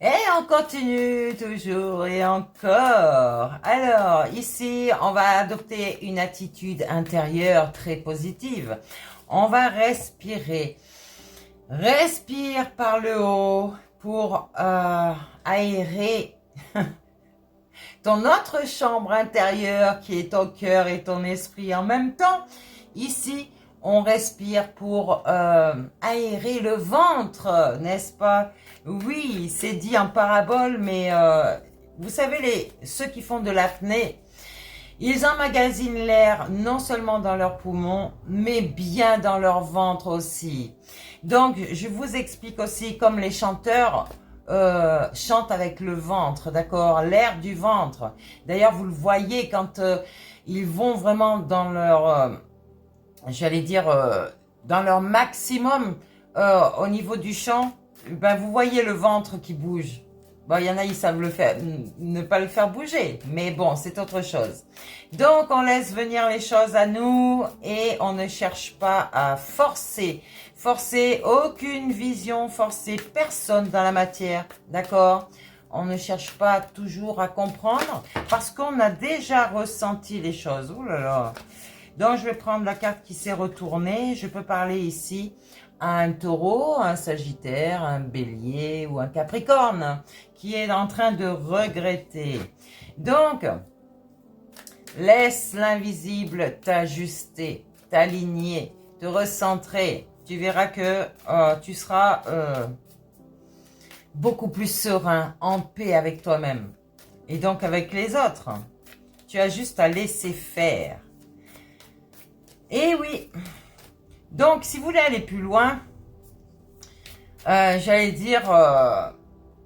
Et on continue toujours et encore. Alors, ici, on va adopter une attitude intérieure très positive. On va respirer. Respire par le haut pour aérer ton autre chambre intérieure qui est ton cœur et ton esprit en même temps. Ici, on respire pour aérer le ventre, n'est-ce pas? Oui, c'est dit en parabole, mais vous savez, ceux qui font de l'apnée, ils emmagasinent l'air non seulement dans leurs poumons, mais bien dans leur ventre aussi. Donc, je vous explique aussi comme les chanteurs chantent avec le ventre, d'accord? L'air du ventre. D'ailleurs, vous le voyez quand ils vont vraiment dans leur, j'allais dire, dans leur maximum au niveau du chant, ben, vous voyez le ventre qui bouge. Bon, il y en a, ils savent le faire, ne pas le faire bouger, mais bon, c'est autre chose. Donc, on laisse venir les choses à nous et on ne cherche pas à forcer. Forcer aucune vision, forcer personne dans la matière, d'accord? On ne cherche pas toujours à comprendre parce qu'on a déjà ressenti les choses. Ouh là là. Donc, je vais prendre la carte qui s'est retournée. Je peux parler ici à un taureau, un sagittaire, un bélier ou un capricorne qui est en train de regretter. Donc, laisse l'invisible t'ajuster, t'aligner, te recentrer. Tu verras que tu seras beaucoup plus serein, en paix avec toi-même et donc avec les autres. Tu as juste à laisser faire. Et oui, donc si vous voulez aller plus loin, j'allais dire,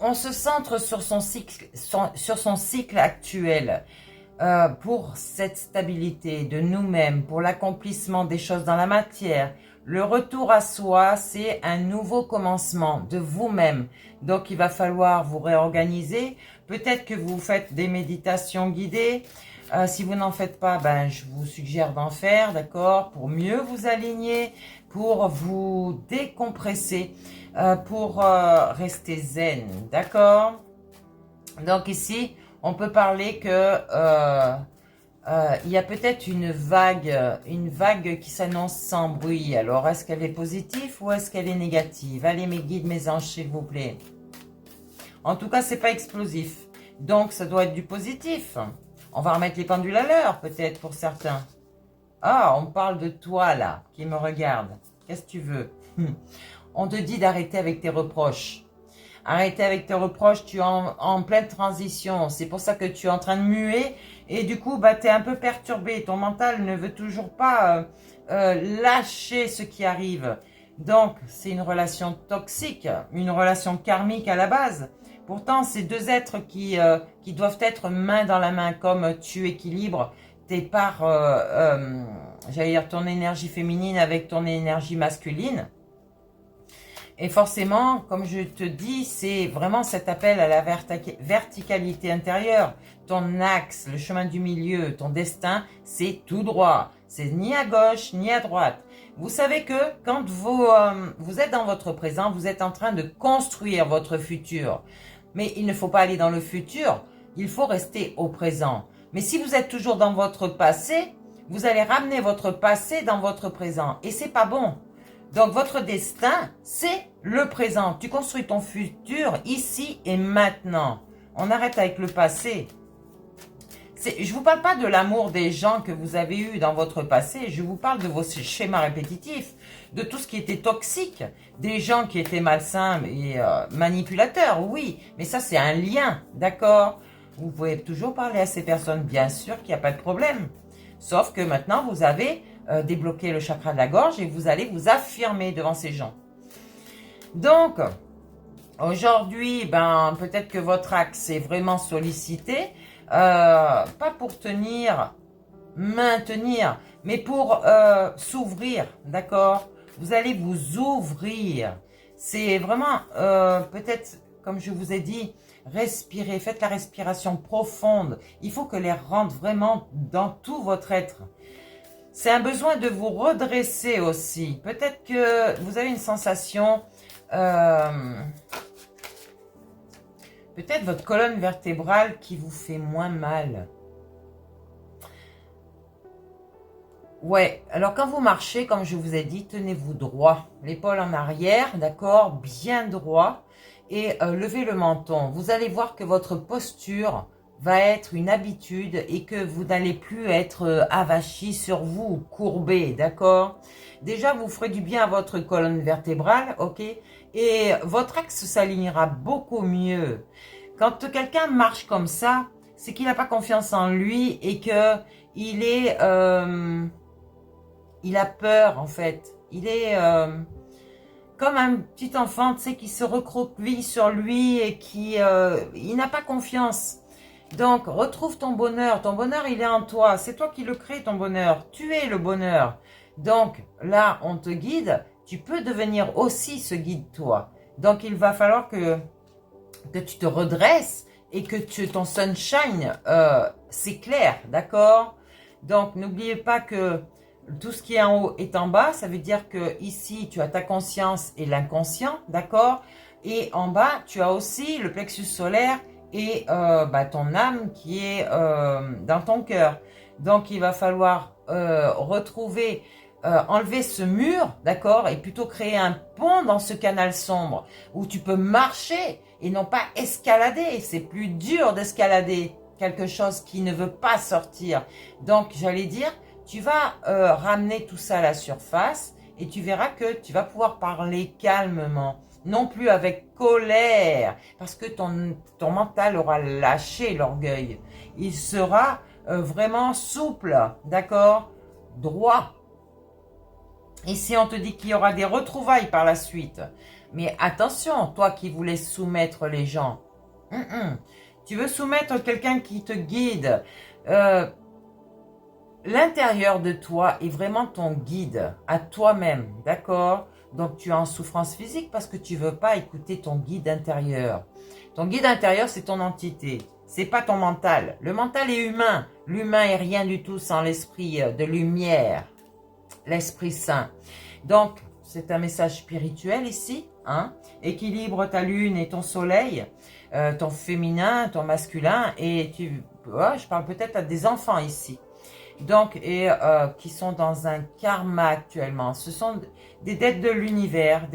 on se centre sur son cycle actuel pour cette stabilité de nous-mêmes, pour l'accomplissement des choses dans la matière. Le retour à soi, c'est un nouveau commencement de vous-même. Donc, il va falloir vous réorganiser. Peut-être que vous faites des méditations guidées. Si vous n'en faites pas, ben, je vous suggère d'en faire, d'accord, pour mieux vous aligner, pour vous décompresser, pour rester zen, d'accord? Donc ici, on peut parler que il y a peut-être une vague qui s'annonce sans bruit. Alors, est-ce qu'elle est positive ou est-ce qu'elle est négative? Allez, mes guides, mes anges, s'il vous plaît. En tout cas, c'est pas explosif. Donc, ça doit être du positif. On va remettre les pendules à l'heure, peut-être, pour certains. Ah, on parle de toi, là, qui me regarde. Qu'est-ce que tu veux? On te dit d'arrêter avec tes reproches. Arrêter avec tes reproches, tu es en pleine transition. C'est pour ça que tu es en train de muer. Et du coup, bah, tu es un peu perturbé. Ton mental ne veut toujours pas lâcher ce qui arrive. Donc, c'est une relation toxique, une relation karmique à la base. Pourtant, c'est deux êtres qui doivent être main dans la main, comme tu équilibres tes parts, j'allais dire ton énergie féminine avec ton énergie masculine. Et forcément, comme je te dis, c'est vraiment cet appel à la verticalité intérieure. Ton axe, le chemin du milieu, ton destin, c'est tout droit. C'est ni à gauche, ni à droite. Vous savez que quand vous êtes dans votre présent, vous êtes en train de construire votre futur. Mais il ne faut pas aller dans le futur, il faut rester au présent. Mais si vous êtes toujours dans votre passé, vous allez ramener votre passé dans votre présent. Et c'est pas bon. Donc, votre destin, c'est le présent. Tu construis ton futur ici et maintenant. On arrête avec le passé. Je ne vous parle pas de l'amour des gens que vous avez eu dans votre passé. Je vous parle de vos schémas répétitifs, de tout ce qui était toxique, des gens qui étaient malsains et manipulateurs, oui. Mais ça, c'est un lien, d'accord? Vous pouvez toujours parler à ces personnes, bien sûr qu'il n'y a pas de problème. Sauf que maintenant, vous avez débloqué le chakra de la gorge et vous allez vous affirmer devant ces gens. Donc, aujourd'hui, ben, peut-être que votre axe est vraiment sollicité, pas pour maintenir, mais pour s'ouvrir, d'accord? Vous allez vous ouvrir. C'est vraiment, peut-être, comme je vous ai dit, respirez, faites la respiration profonde. Il faut que l'air rentre vraiment dans tout votre être. C'est un besoin de vous redresser aussi. Peut-être que vous avez une sensation Peut-être votre colonne vertébrale qui vous fait moins mal. Ouais, alors quand vous marchez, comme je vous ai dit, tenez-vous droit. L'épaule en arrière, d'accord, bien droit. Et levez le menton. Vous allez voir que votre posture va être une habitude et que vous n'allez plus être avachi sur vous ou courbé, d'accord? Déjà, vous ferez du bien à votre colonne vertébrale, ok? Et votre axe s'alignera beaucoup mieux. Quand quelqu'un marche comme ça, c'est qu'il n'a pas confiance en lui et que il est... il a peur en fait. Il est comme un petit enfant, tu sais, qui se recroqueville sur lui et qui... il n'a pas confiance. Donc, retrouve ton bonheur. Ton bonheur, il est en toi. C'est toi qui le crée, ton bonheur. Tu es le bonheur. Donc, là, on te guide. Tu peux devenir aussi ce guide-toi. Donc, il va falloir que tu te redresses et que ton sunshine s'éclaire, d'accord? Donc, n'oubliez pas que tout ce qui est en haut est en bas. Ça veut dire que ici, tu as ta conscience et l'inconscient, d'accord? Et en bas, tu as aussi le plexus solaire et ton âme qui est dans ton cœur. Donc, il va falloir retrouver, enlever ce mur, d'accord? Et plutôt créer un pont dans ce canal sombre où tu peux marcher et non pas escalader. C'est plus dur d'escalader quelque chose qui ne veut pas sortir. Donc, j'allais dire, tu vas ramener tout ça à la surface et tu verras que tu vas pouvoir parler calmement, non plus avec colère, parce que ton mental aura lâché l'orgueil. Il sera vraiment souple, d'accord? Droit. Ici, on te dit qu'il y aura des retrouvailles par la suite. Mais attention, toi qui voulais soumettre les gens, tu veux soumettre quelqu'un qui te guide. L'intérieur de toi est vraiment ton guide à toi-même, d'accord? Donc tu es en souffrance physique parce que tu veux pas écouter ton guide intérieur. Ton guide intérieur, c'est ton entité, c'est pas ton mental. Le mental est humain. L'humain est rien du tout sans l'esprit de lumière, l'Esprit Saint. Donc, c'est un message spirituel ici, hein? Équilibre ta lune et ton soleil, ton féminin, ton masculin, et je parle peut-être à des enfants ici. Donc, qui sont dans un karma actuellement. Ce sont des dettes de l'univers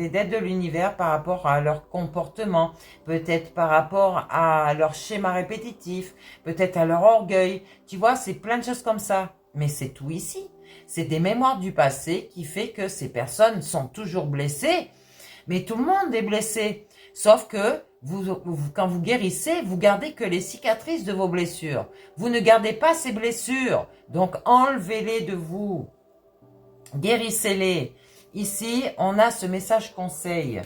par rapport à leur comportement, peut-être par rapport à leur schéma répétitif, peut-être à leur orgueil. Tu vois, c'est plein de choses comme ça. Mais c'est tout ici. C'est des mémoires du passé qui fait que ces personnes sont toujours blessées. Mais tout le monde est blessé. Sauf que quand vous guérissez, vous gardez que les cicatrices de vos blessures. Vous ne gardez pas ces blessures. Donc, enlevez-les de vous. Guérissez-les. Ici, on a ce message conseil.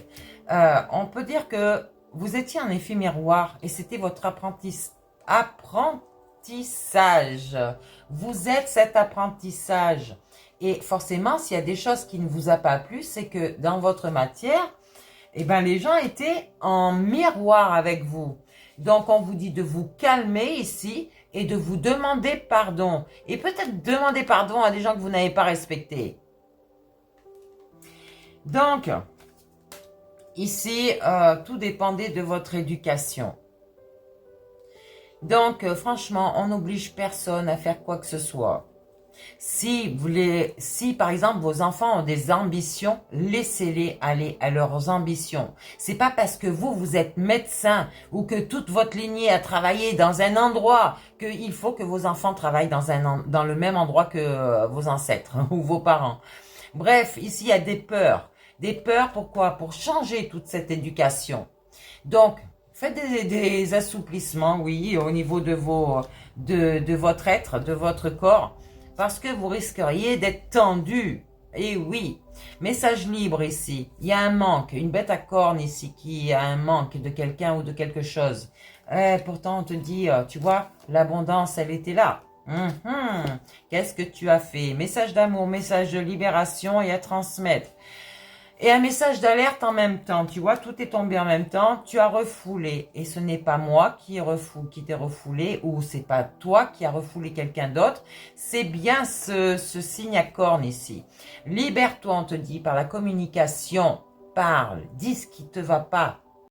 On peut dire que vous étiez un effet miroir et c'était votre apprentissage. Vous êtes cet apprentissage. Et forcément, s'il y a des choses qui ne vous a pas plu, c'est que dans votre matière, les gens étaient en miroir avec vous. Donc, on vous dit de vous calmer ici et de vous demander pardon. Et peut-être demander pardon à des gens que vous n'avez pas respectés. Donc, ici, tout dépendait de votre éducation. Donc, franchement, on n'oblige personne à faire quoi que ce soit. Si par exemple vos enfants ont des ambitions, laissez-les aller à leurs ambitions. C'est pas parce que vous êtes médecin ou que toute votre lignée a travaillé dans un endroit qu'il faut que vos enfants travaillent dans le même endroit que vos ancêtres ou vos parents. Bref, ici il y a des peurs. Des peurs, pourquoi? Pour changer toute cette éducation. Donc, faites des assouplissements, oui, au niveau de votre être, de votre corps. Parce que vous risqueriez d'être tendu. Et oui, message libre ici. Il y a un manque, une bête à cornes ici qui a un manque de quelqu'un ou de quelque chose. Pourtant, on te dit, tu vois, l'abondance, elle était là. Qu'est-ce que tu as fait? Message d'amour, message de libération et à transmettre. Et un message d'alerte en même temps, tu vois, tout est tombé en même temps, tu as refoulé, et ce n'est pas moi qui t'ai refoulé, ou c'est pas toi qui as refoulé quelqu'un d'autre, c'est bien ce signe à cornes ici. Libère-toi, on te dit, par la communication, parle, dis ce qui te va pas,